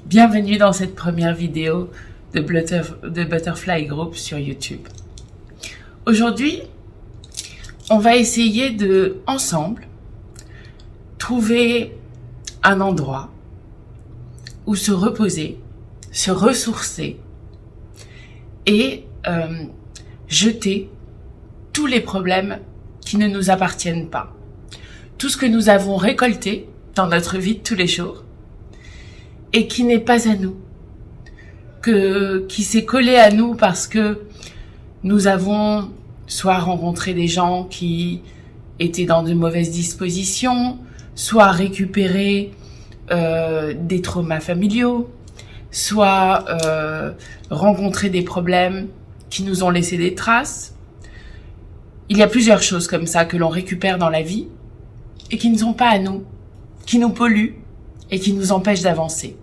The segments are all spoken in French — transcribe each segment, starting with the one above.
Bienvenue dans cette première vidéo de Butterfly Group sur YouTube. Aujourd'hui, on va essayer de, ensemble, trouver un endroit où se reposer, se ressourcer et jeter tous les problèmes qui ne nous appartiennent pas. Tout ce que nous avons récolté dans notre vie de tous les jours et qui n'est pas à nous, qui s'est collé à nous parce que nous avons soit rencontré des gens qui étaient dans de mauvaises dispositions, soit récupéré des traumas familiaux, soit rencontré des problèmes qui nous ont laissé des traces. Il y a plusieurs choses comme ça que l'on récupère dans la vie et qui ne sont pas à nous, qui nous polluent et qui nous empêchent d'avancer.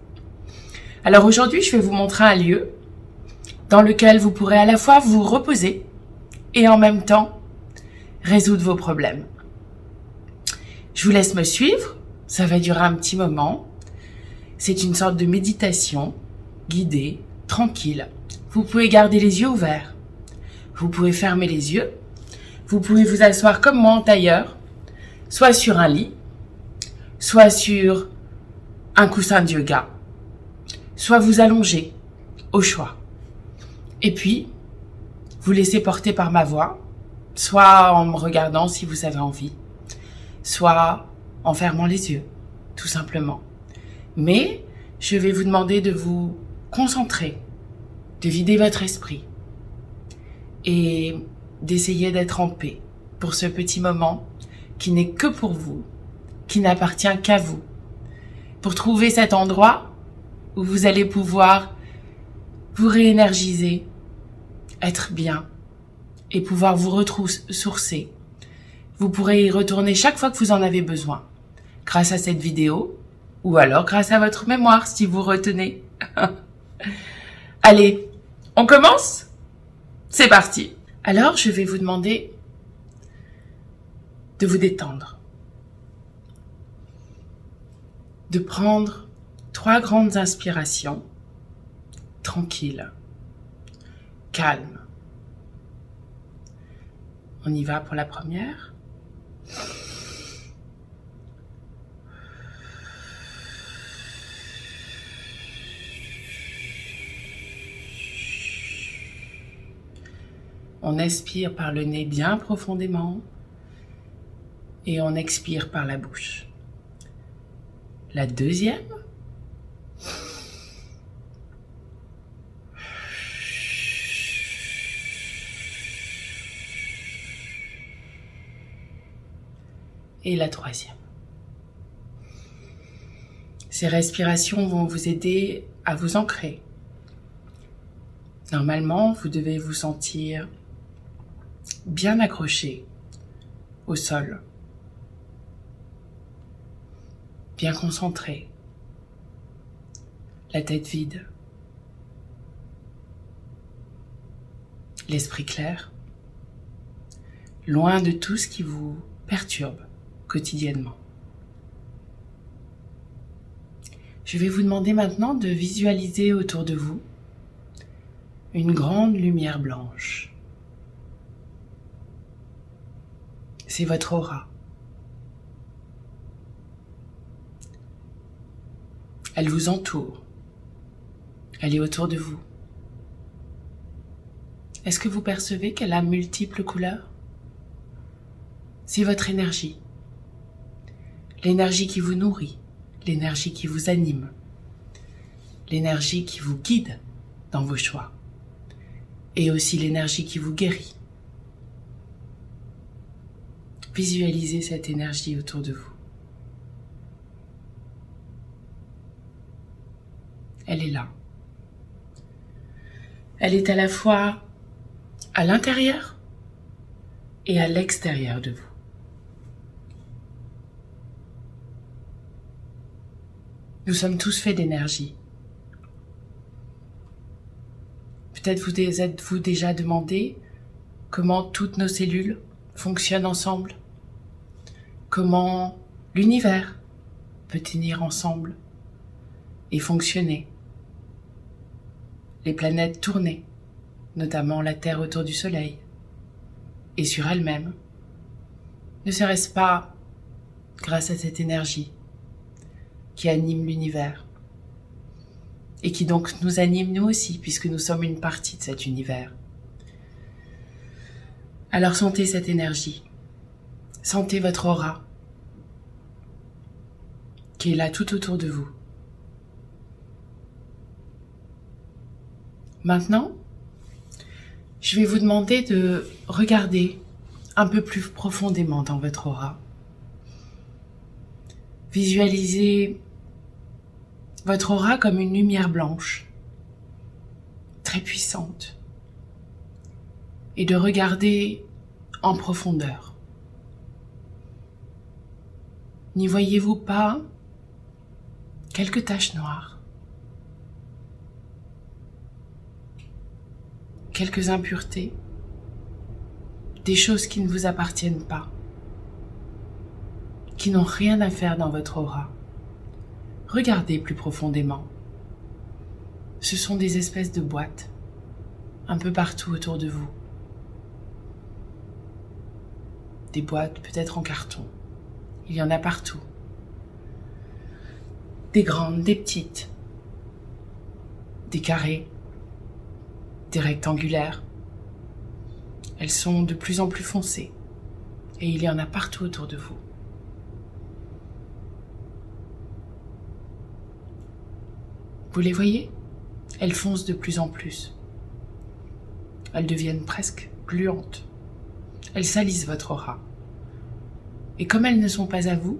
Alors aujourd'hui, je vais vous montrer un lieu dans lequel vous pourrez à la fois vous reposer et en même temps résoudre vos problèmes. Je vous laisse me suivre, ça va durer un petit moment. C'est une sorte de méditation guidée, tranquille. Vous pouvez garder les yeux ouverts, vous pouvez fermer les yeux, vous pouvez vous asseoir comme moi en tailleur, soit sur un lit, soit sur un coussin de yoga, soit vous allonger, au choix. Et puis, vous laissez porter par ma voix, soit en me regardant si vous avez envie, soit en fermant les yeux, tout simplement. Mais je vais vous demander de vous concentrer, de vider votre esprit et d'essayer d'être en paix pour ce petit moment qui n'est que pour vous, qui n'appartient qu'à vous, pour trouver cet endroit où vous allez pouvoir vous réénergiser, être bien et pouvoir vous ressourcer. Vous pourrez y retourner chaque fois que vous en avez besoin, grâce à cette vidéo ou alors grâce à votre mémoire si vous retenez. Allez, on commence ? C'est parti. Alors, je vais vous demander de vous détendre, de prendre 3 grandes inspirations, tranquilles, calmes. On y va pour la première. On inspire par le nez bien profondément et on expire par la bouche. La deuxième. Et la troisième. Ces respirations vont vous aider à vous ancrer. Normalement, vous devez vous sentir bien accroché au sol, bien concentré, la tête vide, l'esprit clair, loin de tout ce qui vous perturbe quotidiennement. Je vais vous demander maintenant de visualiser autour de vous une grande lumière blanche. C'est votre aura. Elle vous entoure. Elle est autour de vous. Est-ce que vous percevez qu'elle a multiples couleurs ? C'est votre énergie. L'énergie qui vous nourrit, l'énergie qui vous anime, l'énergie qui vous guide dans vos choix et aussi l'énergie qui vous guérit. Visualisez cette énergie autour de vous. Elle est là. Elle est à la fois à l'intérieur et à l'extérieur de vous. Nous sommes tous faits d'énergie. Peut-être vous êtes-vous déjà demandé comment toutes nos cellules fonctionnent ensemble, comment l'univers peut tenir ensemble, et fonctionner. Les planètes tourner, notamment la Terre autour du Soleil, et sur elle-même. Ne serait-ce pas grâce à cette énergie qui anime l'univers et qui donc nous anime nous aussi, puisque nous sommes une partie de cet univers. Alors sentez cette énergie, sentez votre aura qui est là tout autour de vous. Maintenant, je vais vous demander de regarder un peu plus profondément dans votre aura. Visualisez votre aura comme une lumière blanche, très puissante, et de regarder en profondeur. N'y voyez-vous pas quelques taches noires, quelques impuretés, des choses qui ne vous appartiennent pas, qui n'ont rien à faire dans votre aura? Regardez plus profondément. Ce sont des espèces de boîtes, un peu partout autour de vous. Des boîtes peut-être en carton. Il y en a partout. Des grandes, des petites. Des carrés. Des rectangulaires. Elles sont de plus en plus foncées. Et il y en a partout autour de vous. Vous les voyez? Elles foncent de plus en plus. Elles deviennent presque gluantes. Elles salissent votre aura. Et comme elles ne sont pas à vous,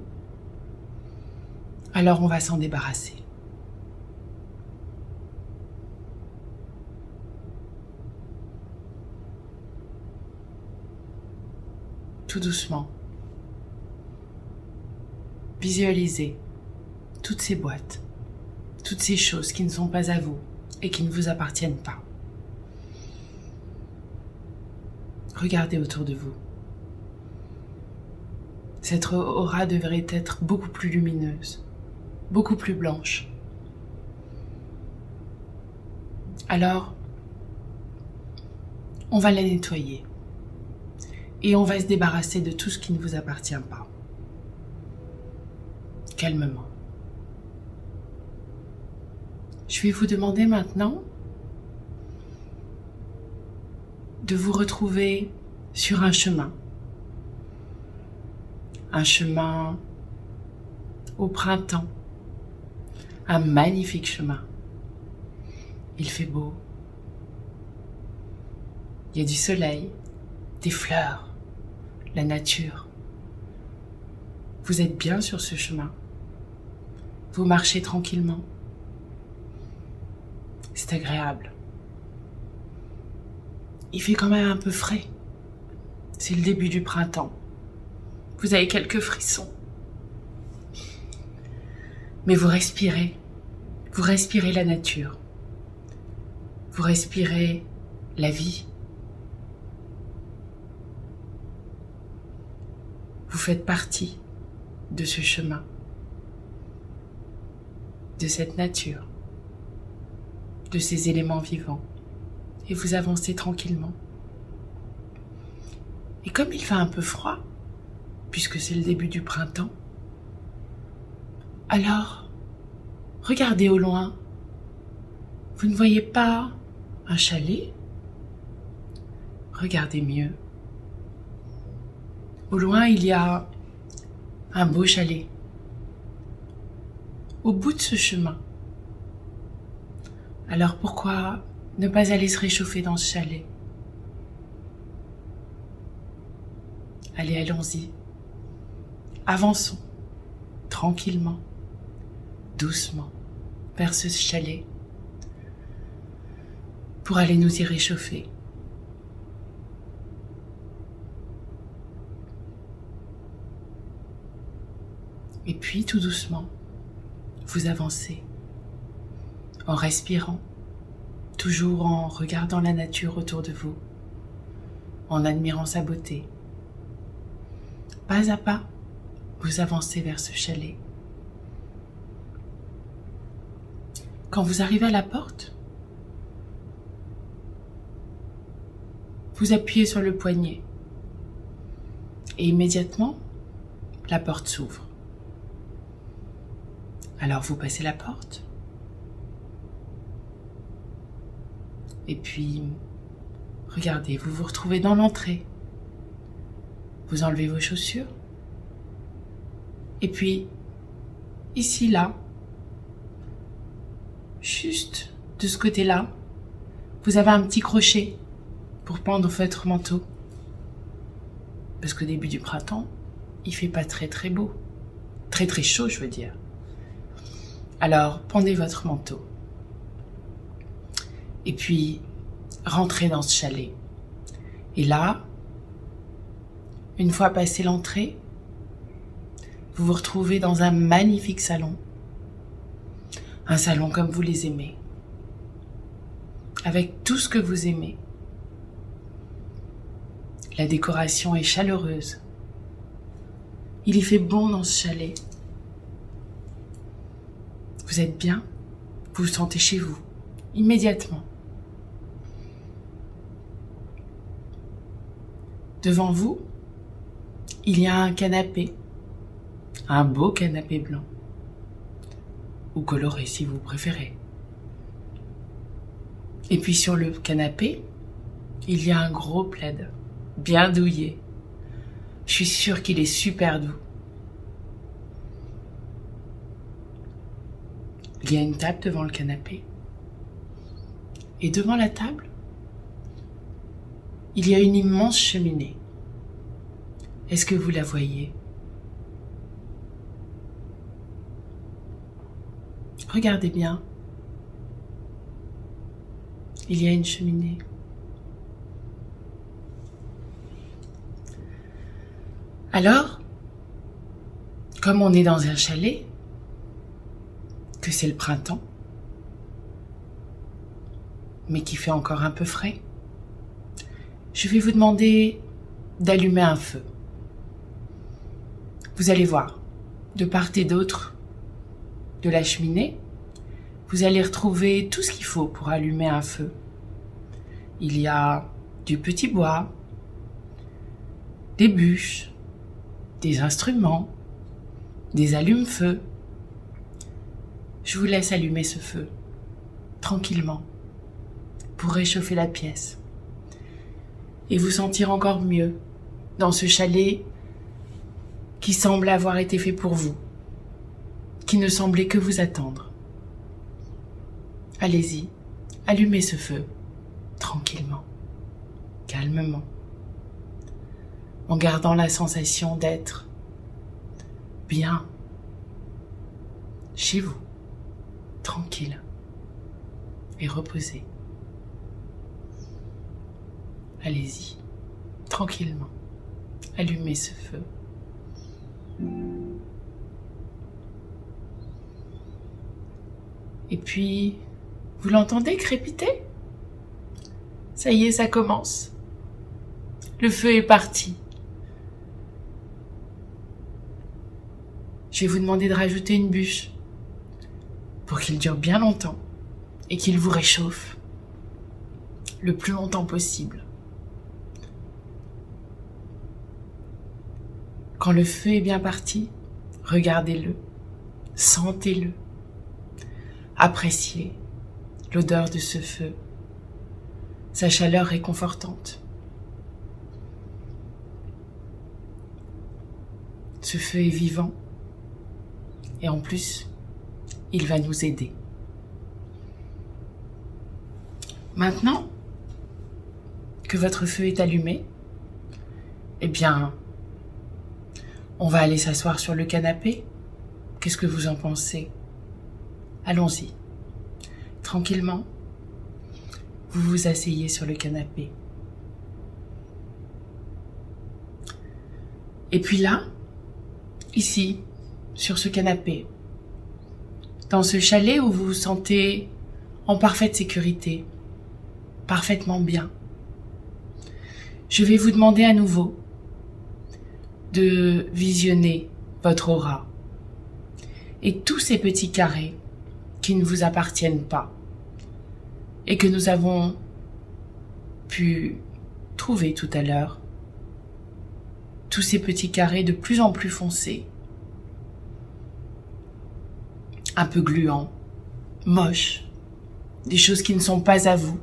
alors on va s'en débarrasser. Tout doucement. Visualisez toutes ces boîtes, toutes ces choses qui ne sont pas à vous et qui ne vous appartiennent pas. Regardez autour de vous. Cette aura devrait être beaucoup plus lumineuse, beaucoup plus blanche. Alors, on va la nettoyer et on va se débarrasser de tout ce qui ne vous appartient pas. Calmement. Je vais vous demander maintenant de vous retrouver sur un chemin. Un chemin au printemps. Un magnifique chemin. Il fait beau. Il y a du soleil, des fleurs, la nature. Vous êtes bien sur ce chemin. Vous marchez tranquillement. C'est agréable. Il fait quand même un peu frais. C'est le début du printemps. Vous avez quelques frissons. Mais vous respirez. Vous respirez la nature. Vous respirez la vie. Vous faites partie de ce chemin, de cette nature, de ces éléments vivants. Et vous avancez tranquillement. Et comme il fait un peu froid, puisque c'est le début du printemps, alors, regardez au loin. Vous ne voyez pas un chalet? Regardez mieux. Au loin, il y a un beau chalet. Au bout de ce chemin. Alors pourquoi ne pas aller se réchauffer dans ce chalet? Allez, allons-y. Avançons, tranquillement, doucement, vers ce chalet, pour aller nous y réchauffer. Et puis, tout doucement, vous avancez, en respirant, toujours en regardant la nature autour de vous, en admirant sa beauté. Pas à pas, vous avancez vers ce chalet. quand vous arrivez à la porte, vous appuyez sur le poignet et immédiatement, la porte s'ouvre. Alors vous passez la porte et puis, regardez, vous vous retrouvez dans l'entrée. Vous enlevez vos chaussures et puis, ici, là, juste de ce côté-là, vous avez un petit crochet pour pendre votre manteau. Parce qu'au début du printemps, il fait pas très très beau. Très très chaud, je veux dire. Alors, pendez votre manteau. Et puis, rentrez dans ce chalet. Et là, une fois passé l'entrée, vous vous retrouvez dans un magnifique salon. Un salon comme vous les aimez. Avec tout ce que vous aimez. La décoration est chaleureuse. Il y fait bon dans ce chalet. Vous êtes bien, vous vous sentez chez vous, immédiatement. Devant vous, il y a un canapé, un beau canapé blanc, ou coloré si vous préférez. Et puis sur le canapé, il y a un gros plaid, bien douillet. Je suis sûre qu'il est super doux. Il y a une table devant le canapé. Et devant la table, il y a une immense cheminée. Est-ce que vous la voyez? Regardez bien. Il y a une cheminée. Alors, comme on est dans un chalet, que c'est le printemps, mais qu'il fait encore un peu frais, je vais vous demander d'allumer un feu. Vous allez voir, de part et d'autre de la cheminée, vous allez retrouver tout ce qu'il faut pour allumer un feu. Il y a du petit bois, des bûches, des instruments, des allumes-feu. Je vous laisse allumer ce feu, tranquillement, pour réchauffer la pièce et vous sentir encore mieux dans ce chalet qui semble avoir été fait pour vous, qui ne semblait que vous attendre. Allez-y, allumez ce feu, tranquillement, calmement, en gardant la sensation d'être bien chez vous, tranquille et reposé. Allez-y, tranquillement, allumez ce feu. Et puis, vous l'entendez crépiter? Ça y est, ça commence. Le feu est parti. Je vais vous demander de rajouter une bûche pour qu'il dure bien longtemps et qu'il vous réchauffe le plus longtemps possible. Quand le feu est bien parti, regardez-le, sentez-le, appréciez l'odeur de ce feu, sa chaleur réconfortante. Ce feu est vivant et en plus, il va nous aider. Maintenant que votre feu est allumé, eh bien, on va aller s'asseoir sur le canapé. Qu'est-ce que vous en pensez? Allons-y. Tranquillement, vous vous asseyez sur le canapé. Et puis là, ici, sur ce canapé, dans ce chalet où vous vous sentez en parfaite sécurité, parfaitement bien, je vais vous demander à nouveau de visionner votre aura et tous ces petits carrés qui ne vous appartiennent pas et que nous avons pu trouver tout à l'heure. Tous ces petits carrés de plus en plus foncés, un peu gluants, moches, des choses qui ne sont pas à vous,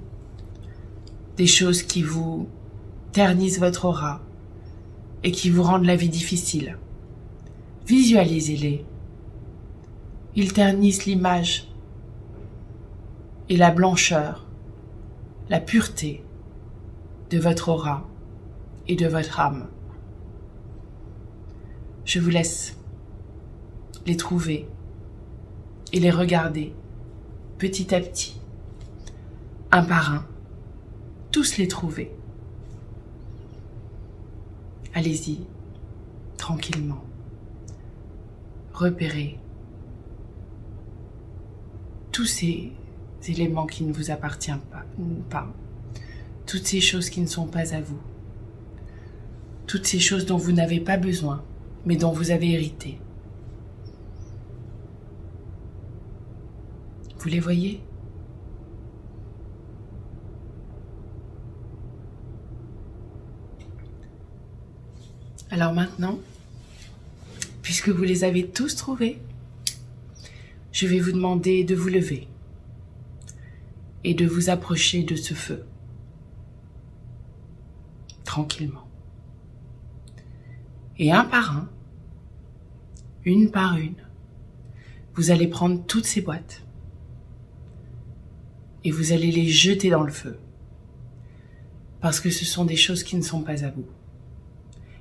des choses qui vous ternissent votre aura et qui vous rendent la vie difficile. Visualisez-les. Ils ternissent l'image et la blancheur, la pureté de votre aura et de votre âme. Je vous laisse les trouver et les regarder petit à petit, un par un, tous les trouver. Allez-y, tranquillement. Repérez tous ces éléments qui ne vous appartiennent pas, toutes ces choses qui ne sont pas à vous, toutes ces choses dont vous n'avez pas besoin, mais dont vous avez hérité. Vous les voyez ? Alors maintenant, puisque vous les avez tous trouvés, je vais vous demander de vous lever et de vous approcher de ce feu, tranquillement. Et un par un, une par une, vous allez prendre toutes ces boîtes et vous allez les jeter dans le feu. Parce que ce sont des choses qui ne sont pas à vous.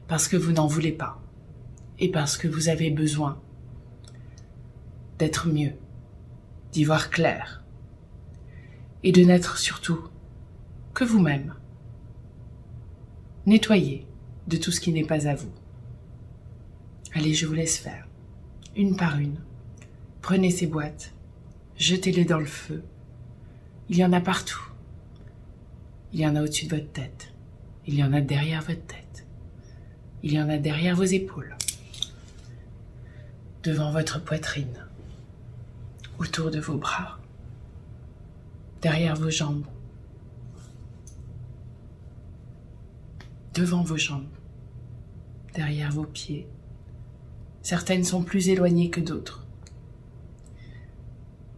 Parce que vous n'en voulez pas. Et parce que vous avez besoin d'être mieux, d'y voir clair. Et de n'être surtout que vous-même. Nettoyez de tout ce qui n'est pas à vous. Allez, je vous laisse faire, une par une. Prenez ces boîtes, jetez-les dans le feu. Il y en a partout. Il y en a au-dessus de votre tête. Il y en a derrière votre tête. Il y en a derrière vos épaules. Devant votre poitrine. Autour de vos bras. Derrière vos jambes. Devant vos jambes. Derrière vos pieds. Certaines sont plus éloignées que d'autres.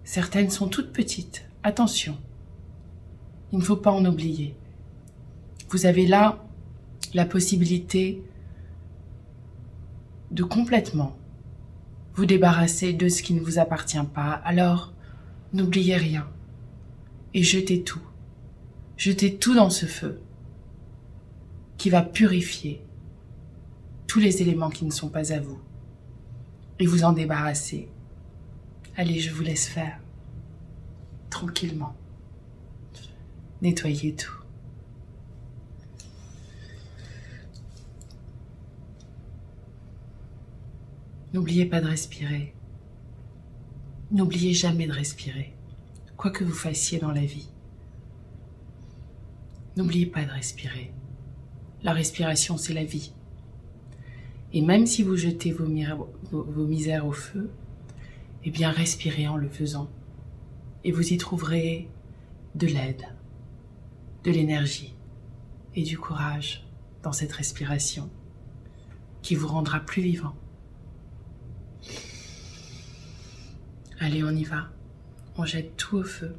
Certaines sont toutes petites. Attention, il ne faut pas en oublier. Vous avez là la possibilité de complètement vous débarrasser de ce qui ne vous appartient pas. Alors, n'oubliez rien et jetez tout. Jetez tout dans ce feu qui va purifier tous les éléments qui ne sont pas à vous et vous en débarrasser. Allez, je vous laisse faire. Tranquillement. Nettoyez tout. N'oubliez pas de respirer. N'oubliez jamais de respirer, quoi que vous fassiez dans la vie. N'oubliez pas de respirer. La respiration, c'est la vie. Et même si vous jetez vos misères au feu, eh bien respirez en le faisant. Et vous y trouverez de l'aide, de l'énergie et du courage dans cette respiration qui vous rendra plus vivant. Allez, on y va. On jette tout au feu.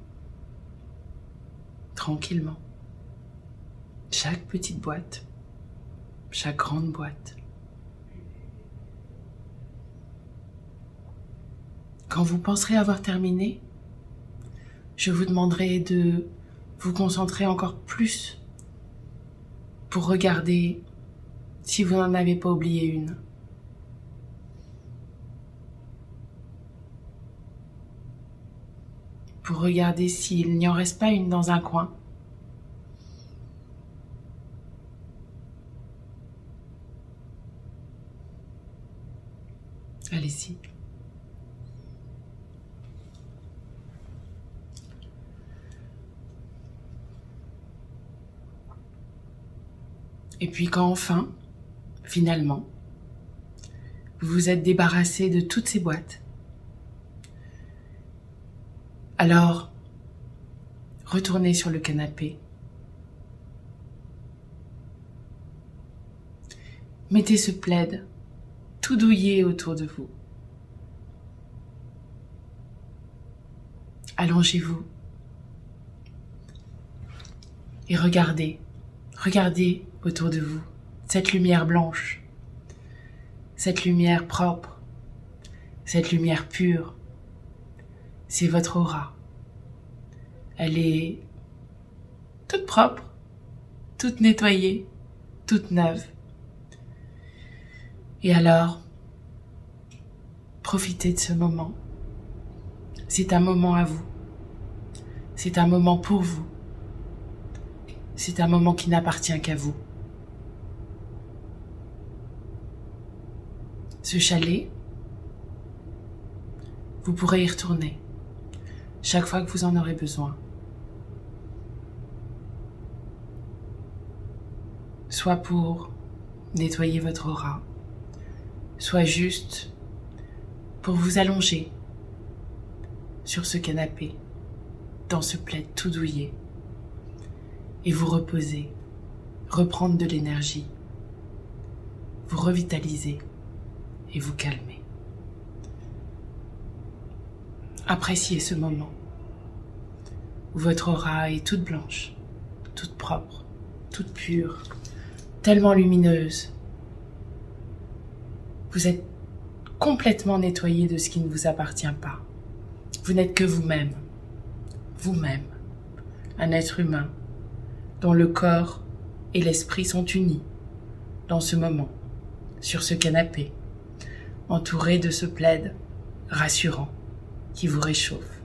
Tranquillement. Chaque petite boîte, chaque grande boîte. Quand vous penserez avoir terminé, je vous demanderai de vous concentrer encore plus pour regarder si vous n'en avez pas oublié une. Pour regarder s'il n'y en reste pas une dans un coin. Allez-y. Et puis quand enfin, finalement, vous vous êtes débarrassé de toutes ces boîtes, Alors, retournez sur le canapé. Mettez ce plaid tout douillet autour de vous. Allongez-vous et regardez autour de vous cette lumière blanche, cette lumière propre, cette lumière pure. C'est votre aura. Elle est toute propre, toute nettoyée, toute neuve. Et alors, profitez de ce moment. C'est un moment à vous. C'est un moment pour vous. C'est un moment qui n'appartient qu'à vous. Ce chalet, vous pourrez y retourner chaque fois que vous en aurez besoin. Soit pour nettoyer votre aura, soit juste pour vous allonger sur ce canapé, dans ce plaid tout douillet, et vous reposer, reprendre de l'énergie, vous revitaliser et vous calmer. Appréciez ce moment où votre aura est toute blanche, toute propre, toute pure, tellement lumineuse. Vous êtes complètement nettoyé de ce qui ne vous appartient pas. Vous n'êtes que vous-même, un être humain dont le corps et l'esprit sont unis dans ce moment, sur ce canapé, entouré de ce plaid rassurant qui vous réchauffe.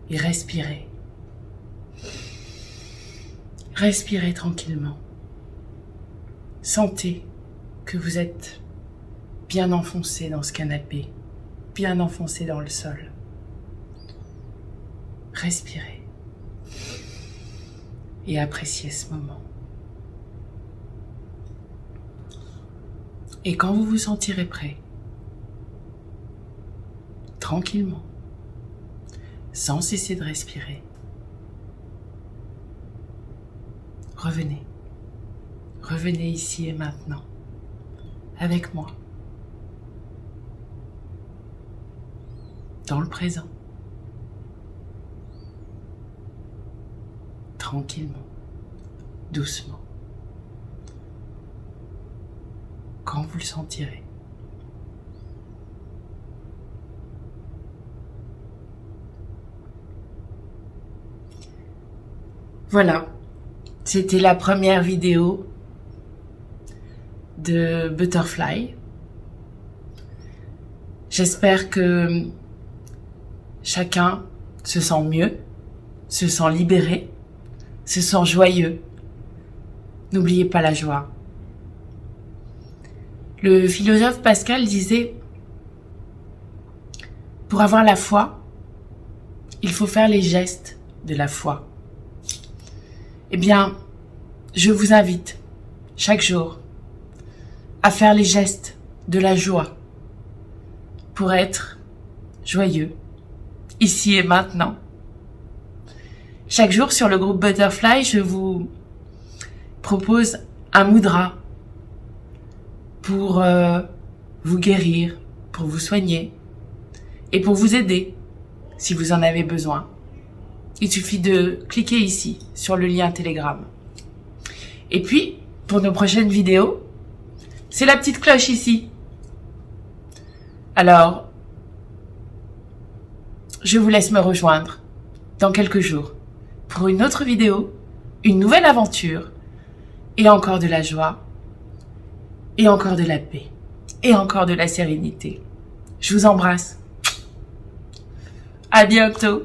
Et respirez. Respirez tranquillement. Sentez que vous êtes bien enfoncé dans ce canapé, bien enfoncé dans le sol. Respirez et appréciez ce moment. Et quand vous vous sentirez prêt, tranquillement, sans cesser de respirer, revenez. Revenez ici et maintenant, avec moi, dans le présent. Tranquillement, doucement, quand vous le sentirez. Voilà, c'était la première vidéo de Butterfly. J'espère que chacun se sent mieux, se sent libéré, se sent joyeux. N'oubliez pas la joie. Le philosophe Pascal disait, pour avoir la foi, il faut faire les gestes de la foi. Eh bien, je vous invite chaque jour à faire les gestes de la joie pour être joyeux, ici et maintenant. Chaque jour sur le groupe Butterfly, je vous propose un mudra pour vous guérir, pour vous soigner et pour vous aider si vous en avez besoin. Il suffit de cliquer ici sur le lien Telegram. Et puis, pour nos prochaines vidéos, c'est la petite cloche ici. Alors, je vous laisse me rejoindre dans quelques jours pour une autre vidéo, une nouvelle aventure, et encore de la joie, et encore de la paix, et encore de la sérénité. Je vous embrasse. À bientôt.